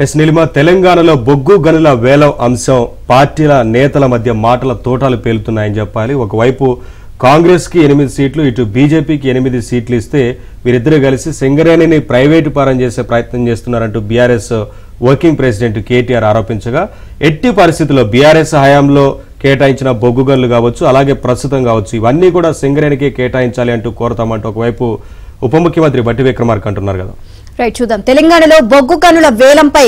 Yes Nilima తెలంగాణలో బొగ్గు గనుల వేలం అంశం పార్టీల నేతల మధ్య మాటల తోటాలు పేలుతున్నాయని చెప్పాలి. ఒకవైపు కాంగ్రెస్ కి 8 సీట్లు, ఇటు బీజేపీకి 8 సీట్లు ఇస్తే వీరిద్దరూ కలిసి సింగరేణిని ప్రైవేటు పరం చేసే ప్రయత్నం చేస్తున్నారంటూ బీఆర్ఎస్ వర్కింగ్ ప్రెసిడెంట్ కేటీఆర్ ఆరోపించగా, ఎట్టి పరిస్థితుల్లో బీఆర్ఎస్ హయాంలో కేటాయించిన బొగ్గు గనులు కావచ్చు, అలాగే ప్రస్తుతం కావచ్చు, ఇవన్నీ కూడా సింగరేణికే కేటాయించాలి అంటూ కోరతామంటూ ఒకవైపు ఉప ముఖ్యమంత్రి బట్టి విక్రమార్క అంటున్నారు కదా. రైట్, చూద్దాం. తెలంగాణలో బొగ్గు గనుల వేలంపై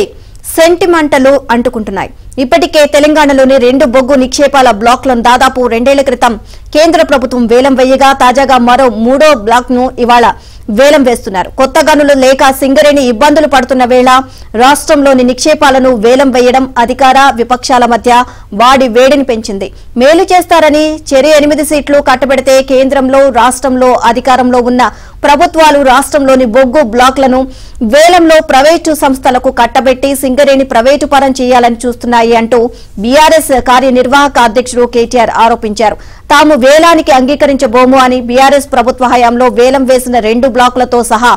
సెంటిమెంటలు అంటుకుంటున్నాయి. ఇప్పటికే తెలంగాణలోని 2 బొగ్గు నిక్షేపాల బ్లాక్లను దాదాపు 2 ఏళ్ల క్రితం కేంద్ర ప్రభుత్వం వేలం వేయగా, తాజాగా మరో 3వ బ్లాక్ ను ఇవాళ వేలం వేస్తున్నారు. కొత్త గనులు లేక సింగరేణి ఇబ్బందులు పడుతున్న వేళ రాష్ట్రంలోని నిక్షేపాలను వేలం వేయడం అధికార విపక్షాల మధ్య వాడి వేడిని పెంచింది. మేలు చేస్తారని చెరి 8 సీట్లు కట్టబెడితే కేంద్రంలో రాష్ట్రంలో అధికారంలో ఉన్న ప్రభుత్వాలు రాష్ట్రంలోని బొగ్గు బ్లాక్లను వేలంలో ప్రైవేటు సంస్థలకు కట్టబెట్టి సింగరేణి ప్రైవేటు పరం చేయాలని చూస్తున్నాయి అంటూ బీఆర్ఎస్ కార్యనిర్వాహక అధ్యక్షుడు కేటీఆర్ ఆరోపించారు. తాము వేలానికి అంగీకరించబోము అని బీఆర్ఎస్ ప్రభుత్వ హయాంలో వేలం వేసిన 2 బ్లాకులతో సహా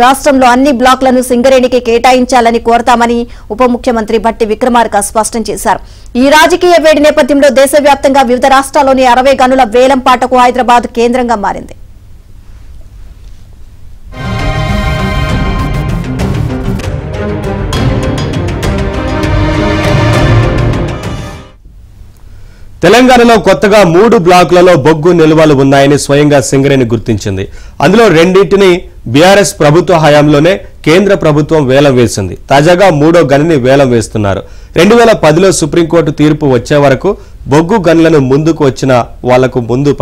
రాష్ట్రంలో అన్ని బ్లాకులను సింగరేణికి కేటాయించాలని కోరతామని ఉప ముఖ్యమంత్రి బట్టి విక్రమార్క స్పష్టం చేశారు. ఈ రాజకీయ వేడి నేపథ్యంలో దేశవ్యాప్తంగా వివిధ రాష్ట్రాల్లోని 60 గనుల వేలం పాటకు హైదరాబాద్ కేంద్రంగా మారింది. తెలంగాణలో కొత్తగా 3 బ్లాకులలో బొగ్గు నిల్వలు ఉన్నాయని స్వయంగా సింగరేణి గుర్తించింది. అందులో 2టిని బీఆర్ఎస్ ప్రభుత్వ హయాంలోనే కేంద్ర ప్రభుత్వం వేలం వేసింది. తాజాగా 3వ గనిని వేలం వేస్తున్నారు. 2010లో సుప్రీంకోర్టు తీర్పు వచ్చే వరకు బొగ్గు గనులను ముందుకు వచ్చిన వాళ్లకు ముందు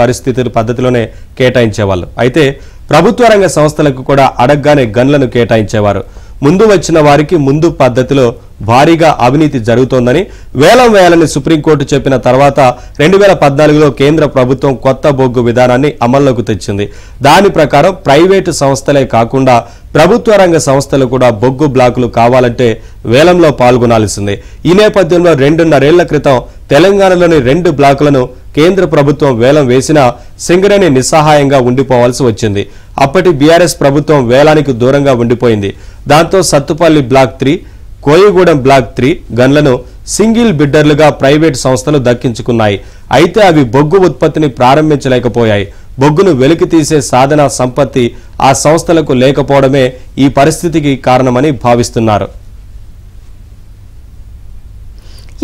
పద్ధతిలోనే కేటాయించేవాళ్ళు. అయితే ప్రభుత్వ రంగ సంస్థలకు కూడా అడగ్గానే గనులను కేటాయించేవారు. ముందు వచ్చిన వారికి ముందు పద్ధతిలో భారీగా అవినీతి జరుగుతోందని వేలం వేయాలని సుప్రీంకోర్టు చెప్పిన తర్వాత 2014లో కేంద్ర ప్రభుత్వం కొత్త బొగ్గు విధానాన్ని అమల్లోకి తెచ్చింది. దాని ప్రకారం ప్రైవేటు సంస్థలే కాకుండా ప్రభుత్వ రంగ సంస్థలు కూడా బొగ్గు బ్లాకులు కావాలంటే వేలంలో పాల్గొనాల్సిందే. ఈ నేపథ్యంలో 2.5 ఏళ్ల క్రితం తెలంగాణలోని 2 బ్లాకులను కేంద్ర ప్రభుత్వం వేలం వేసినా సింగరేణి నిస్సహాయంగా ఉండిపోవాల్సి వచ్చింది. అప్పటి బీఆర్ఎస్ ప్రభుత్వం వేలానికి దూరంగా ఉండిపోయింది. దాంతో సత్తుపల్లి బ్లాక్ 3, కోయిగూడెం బ్లాక్ 3 గన్లను సింగిల్ బిడ్డర్లుగా ప్రైవేట్ సంస్థలు దక్కించుకున్నాయి. అయితే అవి బొగ్గు ఉత్పత్తిని ప్రారంభించలేకపోయాయి. బొగ్గును వెలికి తీసే సాధన సంపత్తి ఆ సంస్థలకు లేకపోవడమే ఈ పరిస్థితికి కారణమని భావిస్తున్నారు.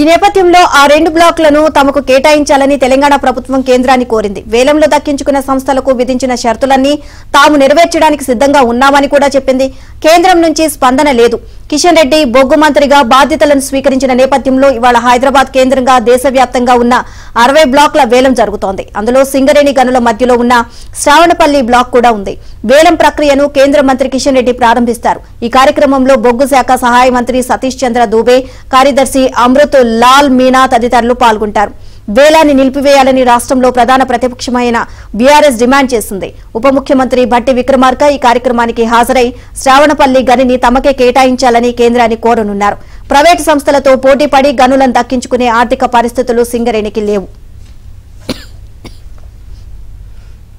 ఈ నేపథ్యంలో ఆ 2 బ్లాకులను తమకు కేటాయించాలని తెలంగాణ ప్రభుత్వం కేంద్రాన్ని కోరింది. వేలంలో దక్కించుకున్న సంస్థలకు విధించిన షరతులన్నీ తాము నెరవేర్చడానికి సిద్ధంగా ఉన్నామని కూడా చెప్పింది. కేంద్రం నుంచి స్పందన లేదు. కిషన్ రెడ్డి బొగ్గు మంత్రిగా బాధ్యతలను స్వీకరించిన నేపథ్యంలో ఇవాళ హైదరాబాద్ కేంద్రంగా దేశవ్యాప్తంగా ఉన్న 60 బ్లాకుల వేలం జరుగుతోంది. అందులో సింగరేణి గనుల మధ్యలో ఉన్న శ్రావణపల్లి బ్లాక్ కూడా ఉంది. వేలం ప్రక్రియను కేంద్ర మంత్రి కిషన్ రెడ్డి ప్రారంభిస్తారు. ఈ కార్యక్రమంలో బొగ్గు శాఖ సహాయ మంత్రి సతీష్ చంద్ర దూబే, కార్యదర్శి అమృత్ లాల్ మీనా తదితరులు పాల్గొంటారు. వేలాన్ని నిలిపివేయాలని రాష్ట్రంలో ప్రధాన ప్రతిపక్షమైన బీఆర్ఎస్ డిమాండ్ చేసింది. ఉప ముఖ్యమంత్రి బట్టి విక్రమార్క ఈ కార్యక్రమానికి హాజరై శ్రావణపల్లి గనిని తమకే కేటాయించాలని కేంద్రాన్ని కోరనున్నారు. ప్రైవేటు సంస్థలతో పోటీపడి గనులను దక్కించుకునే ఆర్థిక పరిస్థితులు సింగరేణికి లేవు.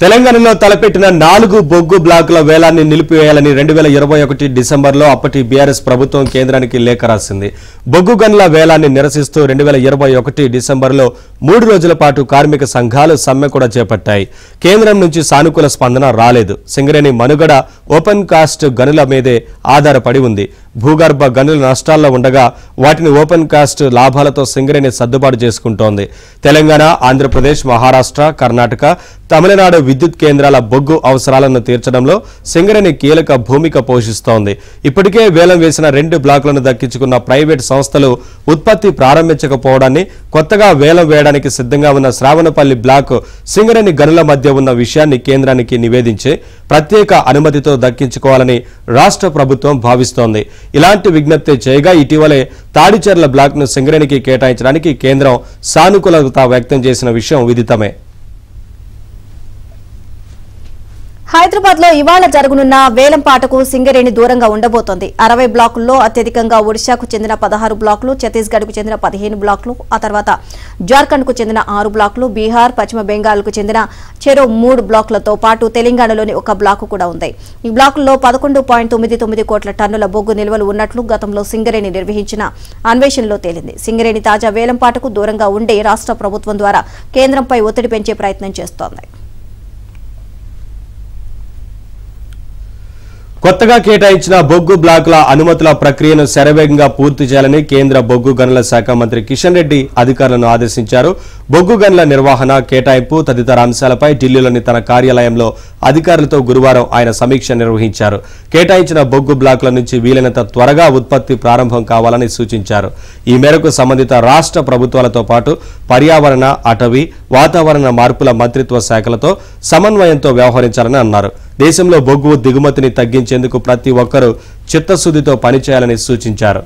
తెలంగాణలో తలపెట్టిన 4 బొగ్గు బ్లాకుల వేలాన్ని నిలిపివేయాలని 2021 డిసెంబర్లో అప్పటి బీఆర్ఎస్ ప్రభుత్వం కేంద్రానికి లేఖ రాసింది. బొగ్గు గనుల వేలాన్ని నిరసిస్తూ 2021 డిసెంబర్లో 3 రోజుల పాటు కార్మిక సంఘాలు సమ్మె కూడా చేపట్టాయి. కేంద్రం నుంచి సానుకూల స్పందన రాలేదు. సింగరేణి మనుగడ ఓపెన్ కాస్ట్ గనుల మీదే ఆధారపడి ఉంది. భూగర్భ గనులు నష్టాల్లో ఉండగా వాటిని ఓపెన్ కాస్ట్ లాభాలతో సింగరేణి సర్దుబాటు చేసుకుంటోంది. తెలంగాణ, ఆంధ్రప్రదేశ్, మహారాష్ట్ర, కర్ణాటక, తమిళనాడు విద్యుత్ కేంద్రాల బొగ్గు అవసరాలను తీర్చడంలో సింగరేణి కీలక భూమిక పోషిస్తోంది. ఇప్పటికే వేలం వేసిన 2 బ్లాకులను దక్కించుకున్న ప్రైవేట్ సంస్థలు ఉత్పత్తి ప్రారంభించకపోవడాన్ని, కొత్తగా వేలం వేయడానికి సిద్ధంగా ఉన్న శ్రావణపల్లి బ్లాక్ సింగరేణి గనుల మధ్య ఉన్న విషయాన్ని కేంద్రానికి నివేదించి ప్రత్యేక అనుమతితో దక్కించుకోవాలని రాష్ట్ర ప్రభుత్వం భావిస్తోంది. ఇలాంటి విజ్ఞప్తి చేయగా ఇటీవలే తాడిచెర్ల బ్లాక్ ను సింగరేణికి కేటాయించడానికి కేంద్రం సానుకూలత వ్యక్తం చేసిన విషయం విదితమే. హైదరాబాద్ లో ఇవాళ జరగనున్న వేలంపాటకు సింగరేణి దూరంగా ఉండబోతోంది. 60 బ్లాకుల్లో అత్యధికంగా ఒడిశాకు చెందిన 16 బ్లాకులు, ఛత్తీస్గఢ్ కు చెందిన 15 బ్లాకులు, ఆ తర్వాత జార్ఖండ్ కు చెందిన 6 బ్లాకులు, బీహార్, పశ్చిమ బెంగాల్ కు చెందిన చెరో 3 బ్లాకులతో పాటు తెలంగాణలోని ఒక బ్లాకు కూడా ఉంది. ఈ బ్లాకుల్లో 11.99 కోట్ల టన్నుల బొగ్గు నిల్వలు ఉన్నట్లు గతంలో సింగరేణి నిర్వహించిన అన్వేషణలో తేలింది. సింగరేణి తాజా వేలంపాటకు దూరంగా ఉండే రాష్ట్ర ప్రభుత్వం ద్వారా కేంద్రంపై ఒత్తిడి పెంచే ప్రయత్నం చేస్తోంది. కొత్తగా కేటాయించిన బొగ్గు బ్లాకుల అనుమతుల ప్రక్రియను శరవేగంగా పూర్తి చేయాలని కేంద్ర బొగ్గు గనుల శాఖ మంత్రి కిషన్ రెడ్డి అధికారులను ఆదేశించారు. బొగ్గు గనుల నిర్వహణ, కేటాయింపు తదితర అంశాలపై ఢిల్లీలోని తన కార్యాలయంలో అధికారులతో గురువారం ఆయన సమీక్ష నిర్వహించారు. కేటాయించిన బొగ్గు బ్లాకుల నుంచి వీలైనంత త్వరగా ఉత్పత్తి ప్రారంభం కావాలని సూచించారు. ఈ మేరకు సంబంధిత రాష్ట్ర ప్రభుత్వాలతో పాటు పర్యావరణ, అటవీ, వాతావరణ మార్పుల మంత్రిత్వ శాఖలతో సమన్వయంతో వ్యవహరించాలని అన్నారు. దేశంలో బొగ్గు దిగుమతిని తగ్గించేందుకు ప్రతి ఒక్కరూ చిత్తశుద్ధితో పనిచేయాలని సూచించారు.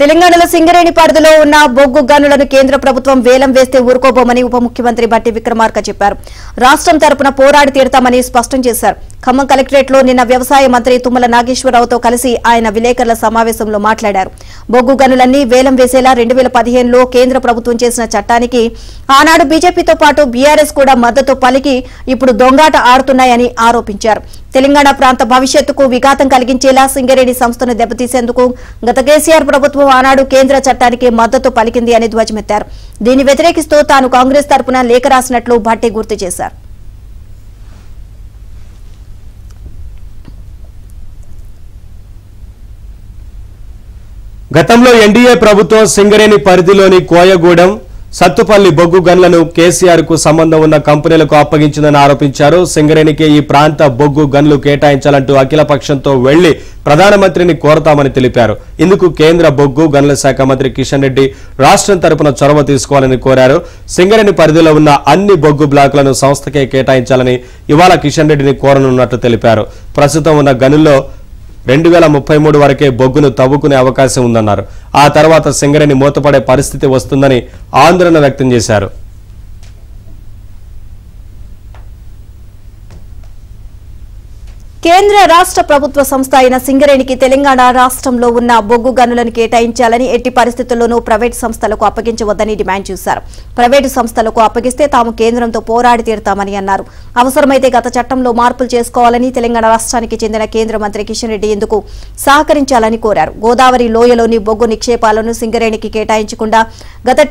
తెలంగాణలో సింగరేణి పరిధిలో ఉన్న బొగ్గు గనులను కేంద్ర ప్రభుత్వం వేలం వేస్తే ఊరుకోబోమని ఉప ముఖ్యమంత్రి బట్టి విక్రమార్క చెప్పారు. రాష్ట్రం తరపున పోరాడి తీరుతామని స్పష్టం చేశారు. ఖమ్మం కలెక్టరేట్ లో నిన్న వ్యవసాయ మంత్రి తుమ్మల నాగేశ్వరరావుతో కలిసి ఆయన విలేకరుల సమావేశంలో మాట్లాడారు. బొగ్గు గనులన్నీ వేలం వేసేలా 2015లో కేంద్ర ప్రభుత్వం చేసిన చట్టానికి ఆనాడు బీజేపీతో పాటు బీఆర్ఎస్ కూడా మద్దతు పలికి ఇప్పుడు దొంగాట ఆడుతున్నాయని ఆరోపించారు. తెలంగాణ ప్రాంత భవిష్యత్తుకు విఘాతం కలిగించేలా సింగరేణి సంస్థను దెబ్బతీసేందుకు గత కేసీఆర్ ప్రభుత్వం ఆనాడు కేంద్ర చట్టానికి మద్దతు పలికింది అని ధ్వజమెత్తారు. దీన్ని వ్యతిరేకిస్తూ తాను కాంగ్రెస్ తరపున లేఖ రాసినట్లు భట్టి గుర్తు చేశారు. గతంలో ఎన్డీఏ ప్రభుత్వం సింగరేణి పరిధిలోని కోయగూడెం, సత్తుపల్లి బొగ్గు గన్లను కేసీఆర్ కు సంబంధం ఉన్న కంపెనీలకు అప్పగించిందని ఆరోపించారు. సింగరేణికి ఈ ప్రాంత బొగ్గు గన్లు కేటాయించాలంటూ అఖిలపక్షంతో వెళ్లి ప్రధానమంత్రిని కోరతామని తెలిపారు. ఇందుకు కేంద్ర బొగ్గు గనుల శాఖ మంత్రి కిషన్ రెడ్డి రాష్ట్రం తరపున చొరవ తీసుకోవాలని కోరారు. సింగరేణి పరిధిలో ఉన్న అన్ని బొగ్గు బ్లాకులను సంస్థకే కేటాయించాలని ఇవాళ కిషన్ రెడ్డిని కోరనున్నట్లు తెలిపారు. ప్రస్తుతం ఉన్న గనుల్లో 2033 వరకే బొగ్గును తవ్వుకునే అవకాశం ఉందన్నారు. ఆ తర్వాత సింగరేణి మూతపడే పరిస్థితి వస్తుందని ఆందోళన వ్యక్తం చేశారు. కేంద్ర రాష్ట్ర ప్రభుత్వ సంస్థ అయిన సింగరేణికి తెలంగాణ రాష్ట్రంలో ఉన్న బొగ్గు గనులను కేటాయించాలని, ఎట్టి పరిస్థితుల్లోనూ ప్రైవేటు సంస్థలకు అప్పగించవద్దని డిమాండ్ చేశారు. ప్రైవేటు సంస్థలకు అప్పగిస్తే తాము కేంద్రంతో పోరాడి తీరుతామని అన్నారు. అవసరమైతే గత చట్టంలో మార్పులు చేసుకోవాలని, తెలంగాణ రాష్ట్రానికి చెందిన కేంద్ర మంత్రి కిషన్ రెడ్డి ఇందుకు సహకరించాలని కోరారు. గోదావరి లోయలోని బొగ్గు నిక్షేపాలను సింగరేణికి కేటాయించకుండా గత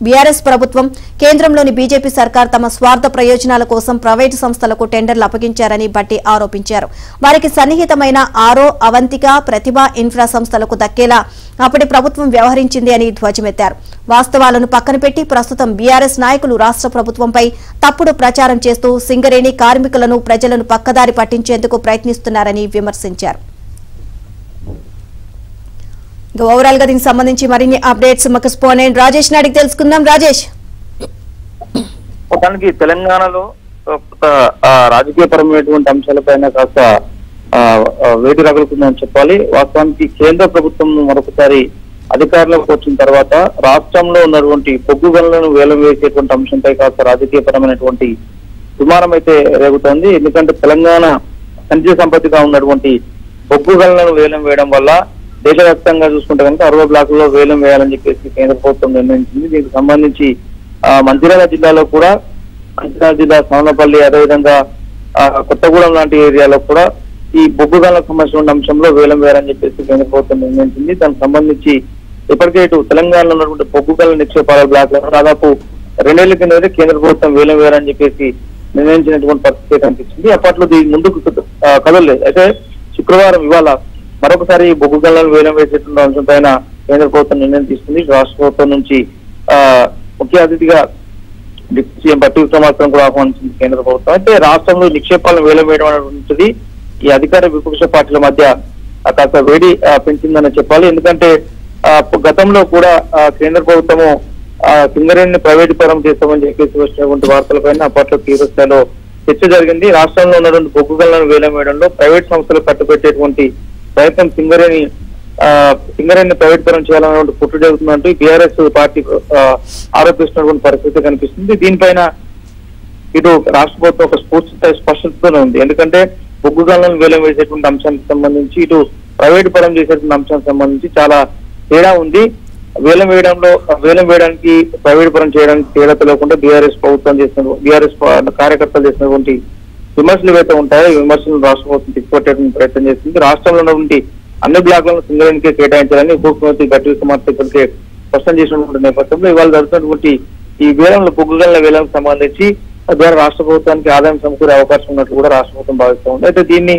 బీఆర్ఎస్ ప్రభుత్వం, కేంద్రంలోని బీజేపీ సర్కార్ తమ స్వార్థ ప్రయోజనాల కోసం ప్రైవేటు సంస్థలకు టెండర్లు అప్పగించారని బట్టి ఆరోపించారు. వారికి సన్నిహితమైన ఆరో, అవంతిక, ప్రతిభ ఇన్ఫ్రా సంస్థలకు దక్కేలా అప్పటి ప్రభుత్వం వ్యవహరించింది అని ధ్వజమెత్తారు. వాస్తవాలను పక్కన పెట్టి ప్రస్తుతం బీఆర్ఎస్ నాయకులు రాష్ట్ర ప్రభుత్వంపై తప్పుడు ప్రచారం చేస్తూ సింగరేణి కార్మికులను, ప్రజలను పక్కదారి పట్టించేందుకు ప్రయత్నిస్తున్నారని విమర్శించారు. ఓవరాల్ గా దీనికి సంబంధించి మరిన్ని అప్డేట్స్ మాకు స్పోనెంట్ రాజేష్ నాడికి తెలుసుకుందాం. రాజేష్, మొత్తానికి తెలంగాణలో రాజకీయపరమైనటువంటి అంశాలపైన కాస్త వేడి రగులుతుందని చెప్పాలి. వాస్తవానికి కేంద్ర ప్రభుత్వం మరొకసారి అధికారంలోకి వచ్చిన తర్వాత రాష్ట్రంలో ఉన్నటువంటి బొగ్గు గనులను వేలం వేసేటువంటి అంశంపై కాస్త రాజకీయపరమైనటువంటి దుమారం అయితే రేగుతోంది. ఎందుకంటే తెలంగాణ ఖనిజ సంపత్తిగా ఉన్నటువంటి బొగ్గు గనులను వేలం వేయడం వల్ల దేశవ్యాప్తంగా చూసుకుంటే కనుక 60 బ్లాకుల్లో వేలం వేయాలని చెప్పేసి కేంద్ర ప్రభుత్వం నిర్ణయించింది. దీనికి సంబంధించి మంచిర్యాల జిల్లాలో కూడా, మంచిర్యాల జిల్లా సోనపల్లి, అదేవిధంగా కొత్తగూడెం లాంటి ఏరియాలో కూడా ఈ బొగ్గు గనులకు సంబంధించిన అంశంలో వేలం వేయాలని చెప్పేసి కేంద్ర ప్రభుత్వం నిర్ణయించింది. దానికి సంబంధించి ఇప్పటికే ఇటు తెలంగాణలో ఉన్నటువంటి బొగ్గు గనుల నిక్షేపాల బ్లాక్లను దాదాపు 2 ఏళ్ల కింద కేంద్ర ప్రభుత్వం వేలం వేయాలని చెప్పేసి నిర్ణయించినటువంటి పరిస్థితి కనిపించింది. అప్పట్లో దీని ముందుకు కదలలేదు. అయితే శుక్రవారం ఇవాళ మరొకసారి బొగ్గు గనులను వేలం వేసేటువంటి అంశం పైన కేంద్ర ప్రభుత్వం నిర్ణయం తీసుకుంది. రాష్ట్ర ప్రభుత్వం నుంచి ముఖ్య అతిథిగా డిప్యూటీ సీఎం బట్టి విక్రమార్కను కూడా ఆహ్వానించింది కేంద్ర ప్రభుత్వం. అయితే రాష్ట్రంలో నిక్షేపాలను వేలం వేయడం అనేటువంటిది ఈ అధికార విపక్ష పార్టీల మధ్య కాస్త వేడి పెంచిందని చెప్పాలి. ఎందుకంటే గతంలో కూడా కేంద్ర ప్రభుత్వము సింగరేణిని ప్రైవేటు పరం చేస్తామని చెప్పేసి వచ్చినటువంటి వార్తలపైన అప్పట్లో తీవ్ర స్థాయిలో చర్చ జరిగింది. రాష్ట్రంలో ఉన్నటువంటి బొగ్గు గనులను వేలం వేయడంలో ప్రైవేట్ సంస్థలు కట్టుబెట్టేటువంటి ప్రయత్నం సింగరేణి సింగరేణిని ప్రైవేట్ పరం చేయాలన్నటువంటి కుట్ర జరుగుతుందంటూ బీఆర్ఎస్ పార్టీ ఆరోపిస్తున్నటువంటి పరిస్థితి కనిపిస్తుంది. దీనిపైన ఇటు రాష్ట్ర ప్రభుత్వం ఒక స్పష్టతతోనే ఉంది. ఎందుకంటే బొగ్గు గనులను వేలం వేసేటువంటి అంశానికి సంబంధించి ఇటు ప్రైవేట్ పరం చేసేటువంటి అంశానికి సంబంధించి చాలా తేడా ఉంది. వేలం వేయడానికి ప్రైవేట్ పరం చేయడానికి తేడా తెలియకుండా బీఆర్ఎస్ కార్యకర్తలు చేసినటువంటి విమర్శలు ఏవైతే ఉంటాయో ఈ విమర్శలను రాష్ట్ర ప్రభుత్వం తిప్పికొట్టేటువంటి ప్రయత్నం చేస్తుంది. రాష్ట్రంలో ఉన్నటువంటి అన్ని బ్లాక్లను సింగరేణికే కేటాయించాలని ఉప ముఖ్యమంత్రి గడ్డి కుమార్ ఇప్పటికే స్పష్టం చేసినటువంటి నేపథ్యంలో ఇవాళ జరుగుతున్నటువంటి ఈ వేలంలో బొగ్గు గనుల వేలానికి సంబంధించి ద్వారా రాష్ట్ర ప్రభుత్వానికి ఆదాయం సమకూరే అవకాశం ఉన్నట్లు కూడా రాష్ట్ర ప్రభుత్వం భావిస్తూ ఉంది. అయితే దీన్ని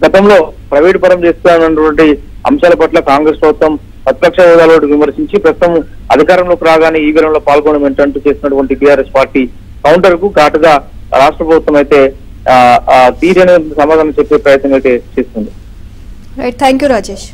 గతంలో ప్రైవేట్ పరం చేస్తున్నటువంటి అంశాల పట్ల కాంగ్రెస్ ప్రభుత్వం ప్రతిపక్ష హోదాలో విమర్శించి ప్రస్తుతం అధికారంలోకి రాగానే ఈ వేలంలో పాల్గొనడం ఏంటంటూ చేసినటువంటి బీఆర్ఎస్ పార్టీ కౌంటర్ కు ఘాటుగా రాష్ట్ర ప్రభుత్వం అయితే తీరని సమాధానం చెప్పే ప్రయత్నం అయితే చేస్తుంది. Right, thank you Rajesh.